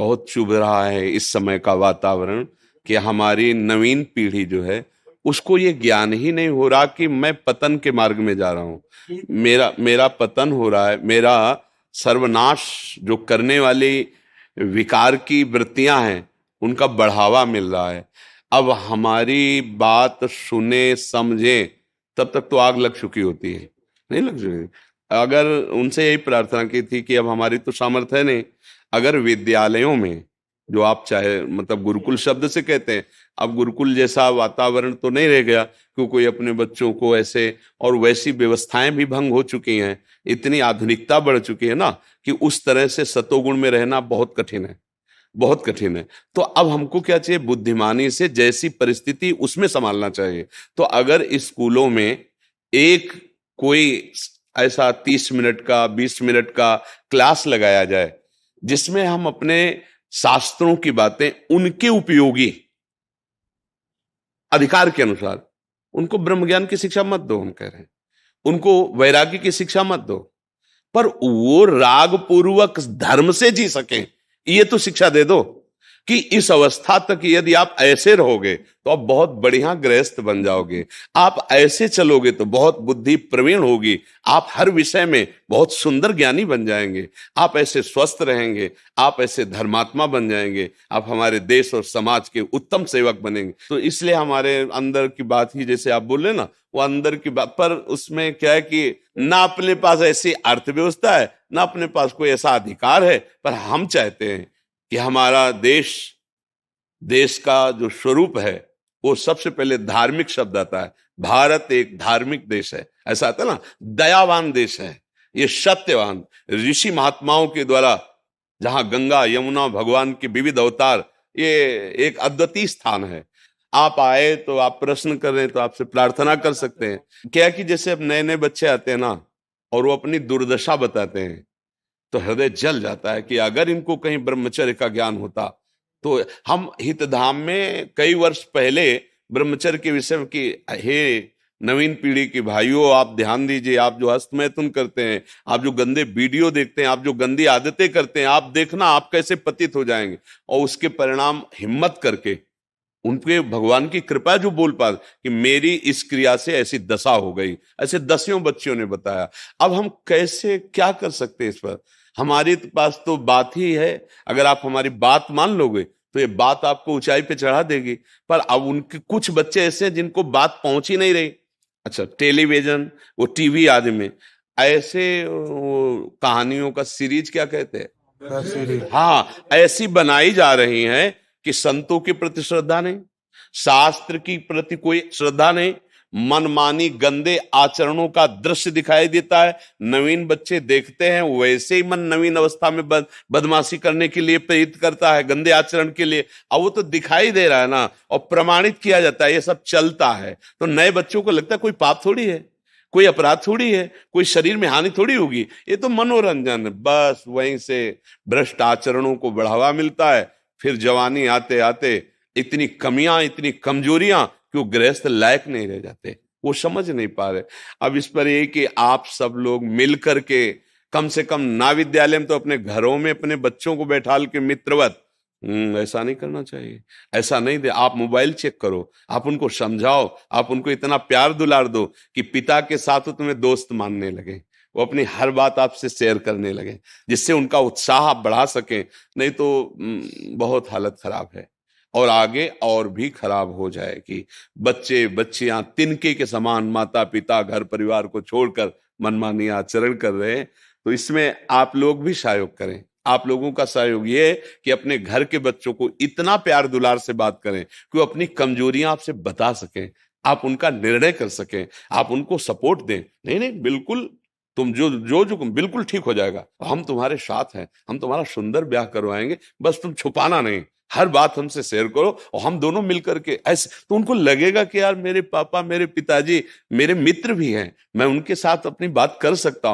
बहुत चुभ रहा है इस समय का वातावरण कि हमारी नवीन पीढ़ी जो है उसको ये ज्ञान ही नहीं हो रहा कि मैं पतन के मार्ग में जा रहा हूं, मेरा मेरा पतन हो रहा है, मेरा सर्वनाश जो करने वाली विकार की वृत्तियां हैं उनका बढ़ावा मिल रहा है। अब हमारी बात सुने समझे तब तक तो आग लग चुकी होती है, नहीं लग चुकी। अगर उनसे यही प्रार्थना की थी कि अब हमारी तो सामर्थ्य है नहीं, अगर विद्यालयों में जो आप चाहे मतलब गुरुकुल शब्द से कहते हैं, अब गुरुकुल जैसा वातावरण तो नहीं रह गया क्यों कोई अपने बच्चों को ऐसे, और वैसी व्यवस्थाएं भी भंग हो चुकी हैं, इतनी आधुनिकता बढ़ चुकी है ना कि उस तरह से सतोगुण में रहना बहुत कठिन है, बहुत कठिन है। तो अब हमको क्या चाहिए, बुद्धिमानी से जैसी परिस्थिति उसमें संभालना चाहिए। तो अगर स्कूलों में एक कोई ऐसा 30 मिनट का 20 मिनट का क्लास लगाया जाए जिसमें हम अपने शास्त्रों की बातें उनके उपयोगी अधिकार के अनुसार, उनको ब्रह्म ज्ञान की शिक्षा मत दो, हम कह रहे हैं उनको वैराग्य की शिक्षा मत दो, पर वो राग पूर्वक धर्म से जी सके ये तो शिक्षा दे दो कि इस अवस्था तक यदि आप ऐसे रहोगे तो आप बहुत बढ़िया गृहस्थ बन जाओगे, आप ऐसे चलोगे तो बहुत बुद्धि प्रवीण होगी, आप हर विषय में बहुत सुंदर ज्ञानी बन जाएंगे, आप ऐसे स्वस्थ रहेंगे, आप ऐसे धर्मात्मा बन जाएंगे, आप हमारे देश और समाज के उत्तम सेवक बनेंगे। तो इसलिए हमारे अंदर की बात ही जैसे आप बोल रहे ना, वो अंदर की बात, पर उसमें क्या है कि ना अपने पास ऐसी अर्थव्यवस्था है ना अपने पास कोई ऐसा अधिकार है, पर हम चाहते हैं कि हमारा देश, देश का जो स्वरूप है वो सबसे पहले धार्मिक शब्द आता है। भारत एक धार्मिक देश है, ऐसा आता है ना, दयावान देश है, ये सत्यवान ऋषि महात्माओं के द्वारा जहां गंगा यमुना भगवान के विविध अवतार, ये एक अद्वितीय स्थान है। आप आए तो आप प्रश्न कर रहे हैं तो आपसे प्रार्थना कर सकते हैं। क्या कि जैसे अब नए नए बच्चे आते हैं ना और वो अपनी दुर्दशा बताते हैं तो हृदय जल जाता है कि अगर इनको कहीं ब्रह्मचर्य का ज्ञान होता तो। हम हितधाम में कई वर्ष पहले ब्रह्मचर्य के विषय में कि हे नवीन पीढ़ी के भाइयों, आप ध्यान दीजिए, आप जो हस्तमैथुन करते हैं, आप जो गंदे वीडियो देखते हैं, आप जो गंदी आदतें करते हैं, आप देखना आप कैसे पतित हो जाएंगे। और उसके परिणाम हिम्मत करके उनके भगवान की कृपा जो बोल पा कि मेरी इस क्रिया से ऐसी दशा हो गई, ऐसे दसियों बच्चियों ने बताया। अब हम कैसे क्या कर सकते हैं इस पर, हमारे पास तो बात ही है, अगर आप हमारी बात मान लोगे तो ये बात आपको ऊंचाई पे चढ़ा देगी। पर अब उनके कुछ बच्चे ऐसे हैं जिनको बात पहुंच ही नहीं रही। अच्छा, टेलीविजन, वो टीवी आदि में ऐसे कहानियों का सीरीज क्या कहते हैं, हाँ, ऐसी बनाई जा रही हैं कि संतों के प्रति श्रद्धा नहीं, शास्त्र की प्रति कोई श्रद्धा नहीं, मनमानी गंदे आचरणों का दृश्य दिखाई देता है। नवीन बच्चे देखते हैं वैसे ही मन नवीन अवस्था में बदमाशी करने के लिए प्रेरित करता है, गंदे आचरण के लिए। अब वो तो दिखाई दे रहा है ना और प्रमाणित किया जाता है, ये सब चलता है। तो नए बच्चों को लगता है कोई पाप थोड़ी है, कोई अपराध थोड़ी है, कोई शरीर में हानि थोड़ी होगी, ये तो मनोरंजन। बस वहीं से भ्रष्ट आचरणों को बढ़ावा मिलता है। फिर जवानी आते आते इतनी कमियां, इतनी कमजोरियां कि वो गृहस्थ लायक नहीं रह जाते, वो समझ नहीं पा रहे। अब इस पर ये कि आप सब लोग मिल करके कम से कम ना विद्यालय में तो अपने घरों में अपने बच्चों को बैठाल के मित्रवत, ऐसा नहीं करना चाहिए, ऐसा नहीं दे। आप मोबाइल चेक करो, आप उनको समझाओ, आप उनको इतना प्यार दुलार दो कि पिता के साथ तो तुम्हें दोस्त मानने लगे, वो अपनी हर बात आपसे शेयर करने लगे, जिससे उनका उत्साह आप बढ़ा सकें। नहीं तो बहुत हालत खराब है और आगे और भी खराब हो जाएगी। बच्चे बच्चियां तिनके के समान माता पिता घर परिवार को छोड़कर मनमानी आचरण कर रहे हैं। तो इसमें आप लोग भी सहयोग करें। आप लोगों का सहयोग ये है कि अपने घर के बच्चों को इतना प्यार दुलार से बात करें कि वो अपनी कमजोरियां आपसे बता सकें, आप उनका निर्णय कर सकें, आप उनको सपोर्ट दें। नहीं नहीं, बिल्कुल तुम जो जो जो बिल्कुल ठीक हो जाएगा, हम तुम्हारे साथ हैं, हम तुम्हारा सुंदर ब्याह करवाएंगे, बस तुम छुपाना नहीं, हर बात हमसे शेयर करो और हम दोनों मिलकर के ऐसे। तो उनको लगेगा कि यार मेरे पापा, मेरे पिताजी मेरे मित्र भी हैं, मैं उनके साथ अपनी बात कर सकता हूं।